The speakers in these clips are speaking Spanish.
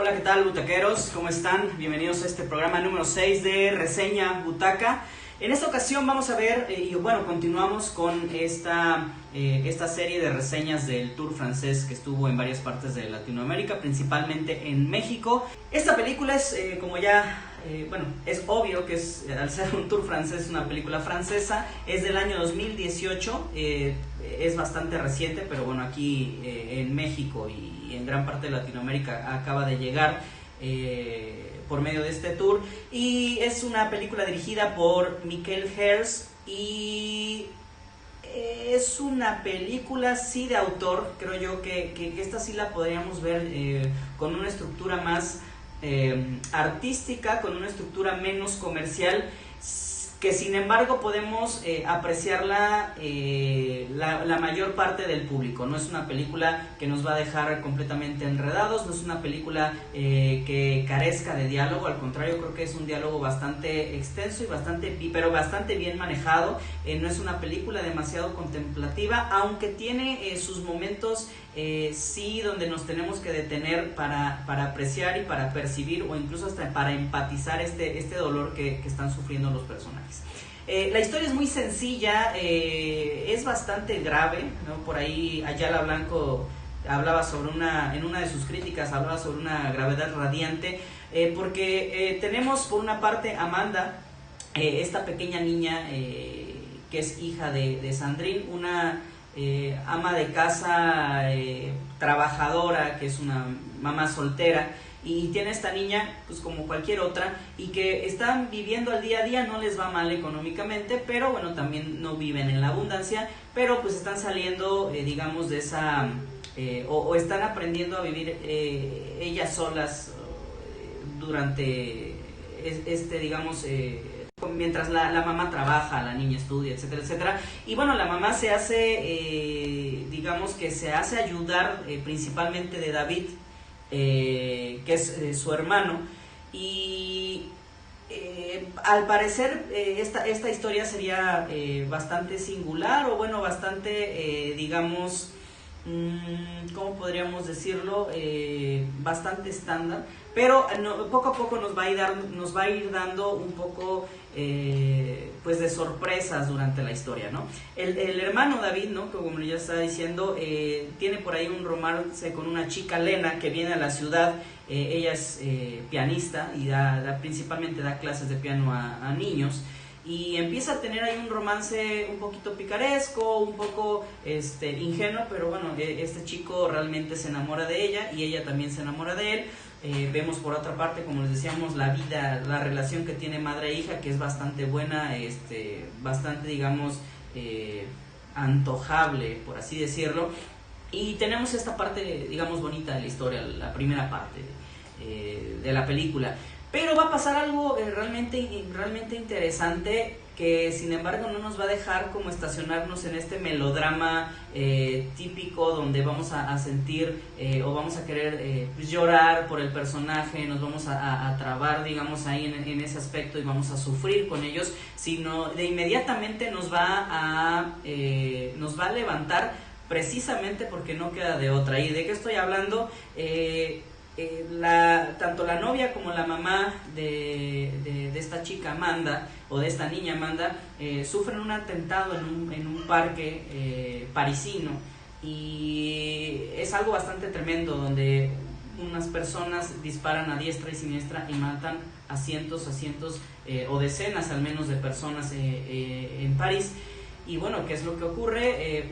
Hola, ¿qué tal, butaqueros? ¿Cómo están? Bienvenidos a este programa número 6 de Reseña Butaca. En esta ocasión vamos a ver, continuamos con esta serie de reseñas del Tour francés que estuvo en varias partes de Latinoamérica, principalmente en México. Esta película es, es obvio que al ser un Tour francés, es una película francesa, es del año 2018, es bastante reciente, pero bueno, aquí en México y en gran parte de Latinoamérica acaba de llegar por medio de este tour, y es una película dirigida por Michael Herz y es una película sí de autor. Creo yo que esta sí la podríamos ver con una estructura más artística, con una estructura menos comercial, que sin embargo podemos apreciarla la mayor parte del público. No es una película que nos va a dejar completamente enredados, no es una película que carezca de diálogo, al contrario, creo que es un diálogo bastante extenso y pero bastante bien manejado. No es una película demasiado contemplativa, aunque tiene sus momentos sí donde nos tenemos que detener para apreciar y para percibir, o incluso hasta para empatizar este dolor que están sufriendo los personajes. La historia es muy sencilla, es bastante grave, ¿no? Por ahí Ayala Blanco hablaba en una de sus críticas, hablaba sobre una gravedad radiante, porque tenemos por una parte a Amanda, esta pequeña niña que es hija de Sandrine, una ama de casa, trabajadora, que es una mamá soltera, y tiene esta niña pues como cualquier otra, y que están viviendo al día a día. No les va mal económicamente, pero bueno, también no viven en la abundancia, pero pues están saliendo digamos de esa o están aprendiendo a vivir ellas solas durante mientras la mamá trabaja, la niña estudia, etcétera, etcétera. Y bueno, la mamá se hace ayudar principalmente de David, que es su hermano, y al parecer esta historia sería bastante singular, o bueno, bastante ¿cómo podríamos decirlo? Bastante estándar, pero poco a poco nos va a ir dando un poco pues de sorpresas durante la historia, ¿no? El hermano David, ¿no? Como ya estaba diciendo, tiene por ahí un romance con una chica, Lena, que viene a la ciudad. Ella es pianista y principalmente da clases de piano a niños, y empieza a tener ahí un romance un poquito picaresco, un poco ingenuo, pero bueno, este chico realmente se enamora de ella y ella también se enamora de él. Vemos por otra parte, como les decíamos, la relación que tiene madre e hija, que es bastante buena, bastante antojable, por así decirlo. Y tenemos esta parte, digamos, bonita de la historia, la primera parte de la película. Pero va a pasar algo realmente interesante, que sin embargo no nos va a dejar como estacionarnos en este melodrama típico, donde vamos a sentir o vamos a querer llorar por el personaje, nos vamos a trabar, digamos, ahí en ese aspecto, y vamos a sufrir con ellos, sino de inmediatamente nos va a levantar, precisamente porque no queda de otra. ¿Y de qué estoy hablando? Tanto la novia como la mamá de esta chica Amanda, o de esta niña Amanda, sufren un atentado en un parque parisino, y es algo bastante tremendo, donde unas personas disparan a diestra y siniestra y matan a cientos o decenas al menos de personas en París. Y bueno, ¿qué es lo que ocurre?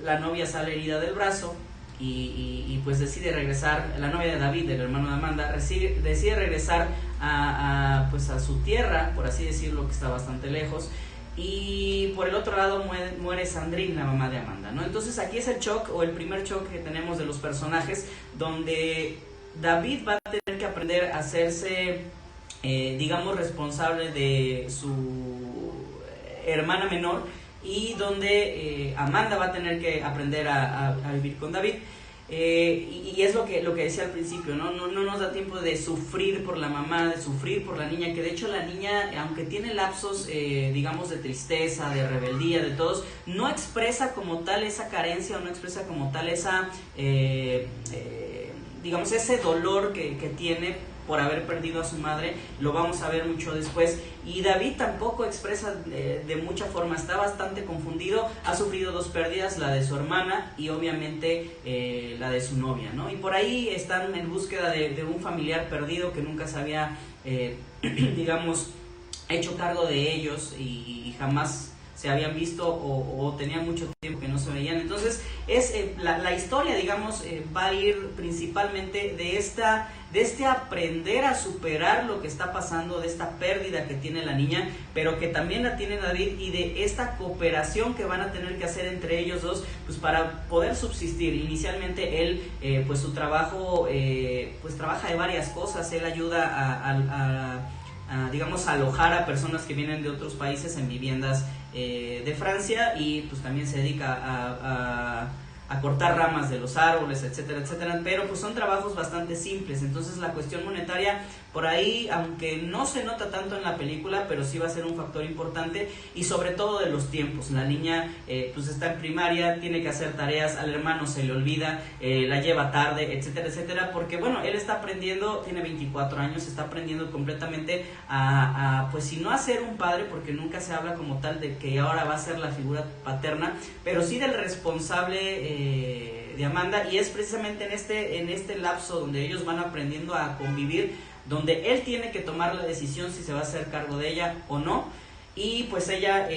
La novia sale herida del brazo, y pues decide regresar. La novia de David, el hermano de Amanda, decide regresar a su tierra, por así decirlo, que está bastante lejos. Y por el otro lado muere Sandrine, la mamá de Amanda, ¿no? Entonces aquí es el shock, o el primer shock que tenemos de los personajes, donde David va a tener que aprender a hacerse responsable de su hermana menor, y donde Amanda va a tener que aprender a vivir con David. Y es lo que decía al principio, ¿no? No nos da tiempo de sufrir por la mamá, de sufrir por la niña, que de hecho la niña, aunque tiene lapsos de tristeza, de rebeldía, de todos, no expresa como tal esa carencia, o no expresa como tal esa digamos, ese dolor que tiene por haber perdido a su madre, lo vamos a ver mucho después. Y David tampoco expresa de mucha forma, está bastante confundido, ha sufrido 2 pérdidas, la de su hermana y obviamente la de su novia, ¿no? Y por ahí están en búsqueda de un familiar perdido que nunca se había, digamos, hecho cargo de ellos y jamás se habían visto o tenían mucho tiempo que no se veían. Entonces es la historia, digamos, va a ir principalmente de este aprender a superar lo que está pasando, de esta pérdida que tiene la niña, pero que también la tiene David, y de esta cooperación que van a tener que hacer entre ellos dos, pues para poder subsistir. Inicialmente él, pues su trabajo, pues trabaja de varias cosas. Él ayuda digamos, alojar a personas que vienen de otros países en viviendas de Francia, y pues también se dedica a cortar ramas de los árboles, etcétera, etcétera, pero pues son trabajos bastante simples. Entonces la cuestión monetaria por ahí, aunque no se nota tanto en la película, pero sí va a ser un factor importante, y sobre todo de los tiempos. La niña pues está en primaria, tiene que hacer tareas, al hermano se le olvida, la lleva tarde, etcétera, etcétera, porque bueno, él está aprendiendo, tiene 24 años, está aprendiendo completamente pues si no a ser un padre, porque nunca se habla como tal de que ahora va a ser la figura paterna, pero sí del responsable de Amanda, y es precisamente en este lapso donde ellos van aprendiendo a convivir, donde él tiene que tomar la decisión si se va a hacer cargo de ella o no, y pues ella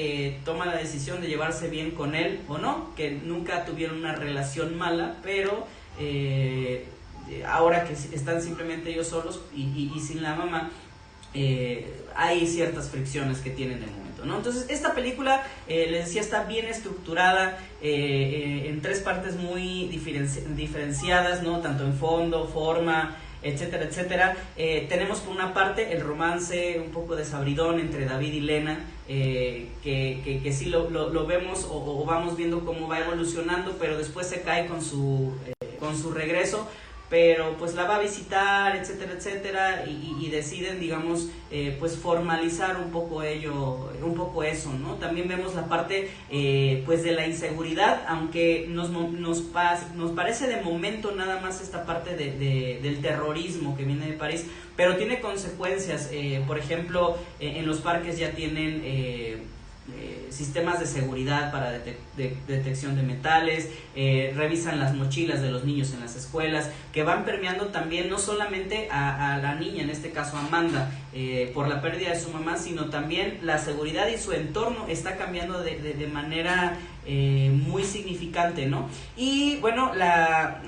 toma la decisión de llevarse bien con él o no, que nunca tuvieron una relación mala, pero ahora que están simplemente ellos solos y sin la mamá, hay ciertas fricciones que tienen en el momento, ¿no? Entonces esta película, les decía, está bien estructurada en 3 partes muy diferenciadas, ¿no? Tanto en fondo, forma, etcétera, etcétera. Tenemos por una parte el romance un poco desabridón entre David y Lena, que sí lo vemos o vamos viendo cómo va evolucionando, pero después se cae con su regreso, pero pues la va a visitar, etcétera, etcétera, y deciden, digamos, pues formalizar un poco eso, ¿no? También vemos la parte pues de la inseguridad, aunque nos parece de momento nada más esta parte del terrorismo que viene de París, pero tiene consecuencias. Por ejemplo, en los parques ya tienen sistemas de seguridad para detección de metales, revisan las mochilas de los niños en las escuelas, que van permeando también no solamente a la niña, en este caso Amanda, por la pérdida de su mamá, sino también la seguridad y su entorno está cambiando de manera muy significante, ¿no? Y bueno, la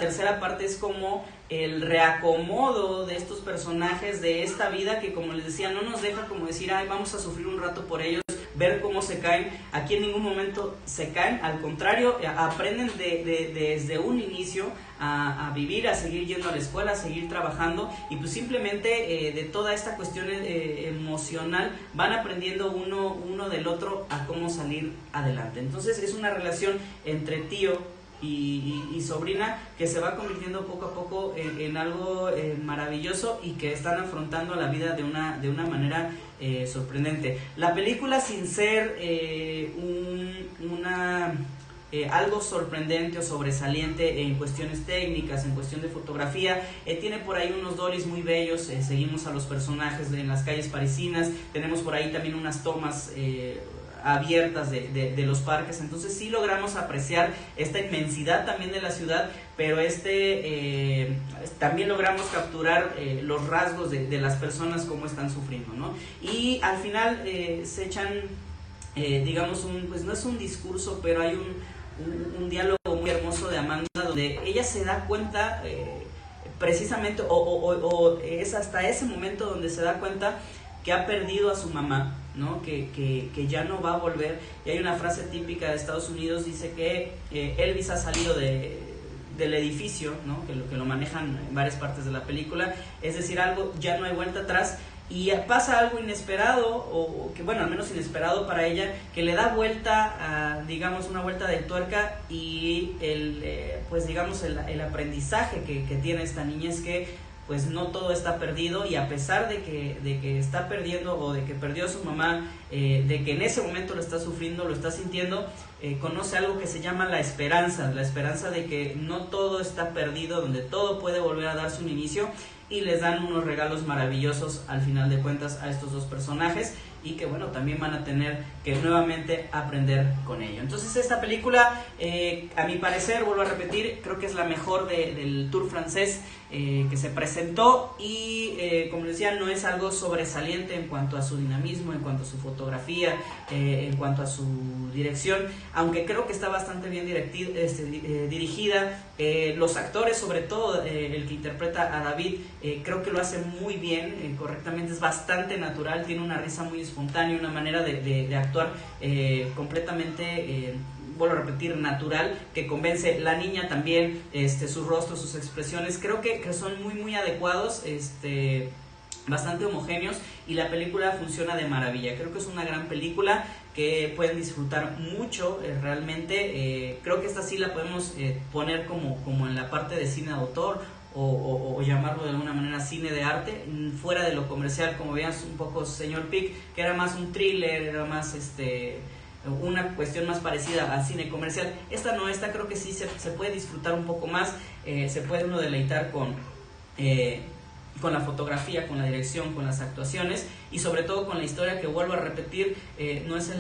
tercera parte es como el reacomodo de estos personajes, de esta vida que, como les decía, no nos deja como decir, ay, vamos a sufrir un rato por ellos, ver cómo se caen. Aquí en ningún momento se caen, al contrario, aprenden desde un inicio a vivir, a seguir yendo a la escuela, a seguir trabajando, y pues simplemente de toda esta cuestión emocional van aprendiendo uno del otro a cómo salir adelante. Entonces es una relación entre tío y sobrina que se va convirtiendo poco a poco en algo maravilloso, y que están afrontando la vida de una manera sorprendente. La película, sin ser algo sorprendente o sobresaliente en cuestiones técnicas, en cuestión de fotografía, tiene por ahí unos dollies muy bellos. Seguimos a los personajes en las calles parisinas, tenemos por ahí también unas tomas abiertas de los parques. Entonces sí logramos apreciar esta inmensidad también de la ciudad, pero también logramos capturar los rasgos de las personas, cómo están sufriendo, ¿no? Y al final se echan, digamos, pues no es un discurso, pero hay un diálogo muy hermoso de Amanda, donde ella se da cuenta precisamente, o es hasta ese momento donde se da cuenta que ha perdido a su mamá, ¿no? Que ya no va a volver. Y hay una frase típica de Estados Unidos, dice que Elvis ha salido del edificio, ¿no? Que lo manejan en varias partes de la película, es decir, algo, ya no hay vuelta atrás, y pasa algo inesperado, o que bueno, al menos inesperado para ella, que le da vuelta, digamos, una vuelta de tuerca, y pues digamos el aprendizaje que tiene esta niña es que pues no todo está perdido, y a pesar de que está perdiendo, o de que perdió a su mamá, de que en ese momento lo está sufriendo, lo está sintiendo, conoce algo que se llama la esperanza de que no todo está perdido, donde todo puede volver a darse un inicio, y les dan unos regalos maravillosos al final de cuentas a estos dos personajes, y que bueno, también van a tener que nuevamente aprender con ello. Entonces esta película, a mi parecer, vuelvo a repetir, creo que es la mejor del Tour francés que se presentó, y como les decía, no es algo sobresaliente en cuanto a su dinamismo, en cuanto a su fotografía, en cuanto a su dirección, aunque creo que está bastante bien dirigida. Los actores, sobre todo el que interpreta a David, creo que lo hace muy bien, correctamente, es bastante natural, tiene una risa muy espontánea, una manera de actuar completamente, vuelvo a repetir, natural, que convence. La niña también, su rostro, sus expresiones, creo que son muy adecuados, bastante homogéneos, y la película funciona de maravilla. Creo que es una gran película que pueden disfrutar mucho, realmente. Creo que esta sí la podemos poner como en la parte de cine de autor, o llamarlo de alguna manera cine de arte, fuera de lo comercial, como veías un poco Señor Pig, que era más un thriller, era más una cuestión más parecida al cine comercial. Esta creo que sí se puede disfrutar un poco más, se puede uno deleitar con la fotografía, con la dirección, con las actuaciones, y sobre todo con la historia, que vuelvo a repetir, no es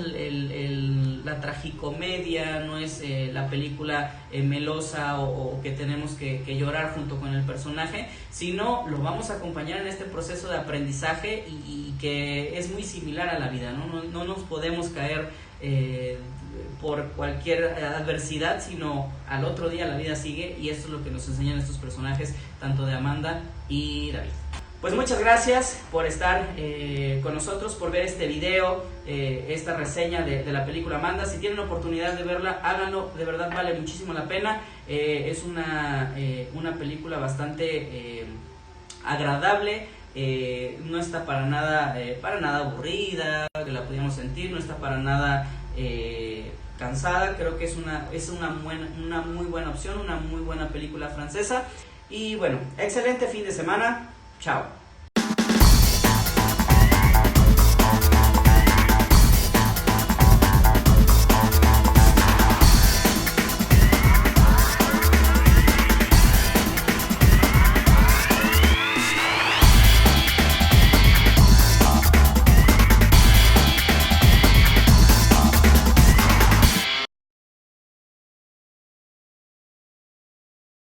la tragicomedia, no es la película melosa, o que tenemos que llorar junto con el personaje, sino lo vamos a acompañar en este proceso de aprendizaje, y que es muy similar a la vida, no nos podemos caer por cualquier adversidad, sino al otro día la vida sigue, y esto es lo que nos enseñan estos personajes, tanto de Amanda y David. Pues muchas gracias por estar con nosotros, por ver este video, esta reseña de la película Amanda. Si tienen oportunidad de verla, háganlo, de verdad vale muchísimo la pena. Es una película bastante agradable, no está para nada aburrida, que la podíamos sentir, no está para nada cansada. Creo que es una muy buena opción, una muy buena película francesa. Y bueno, excelente fin de semana. Chao.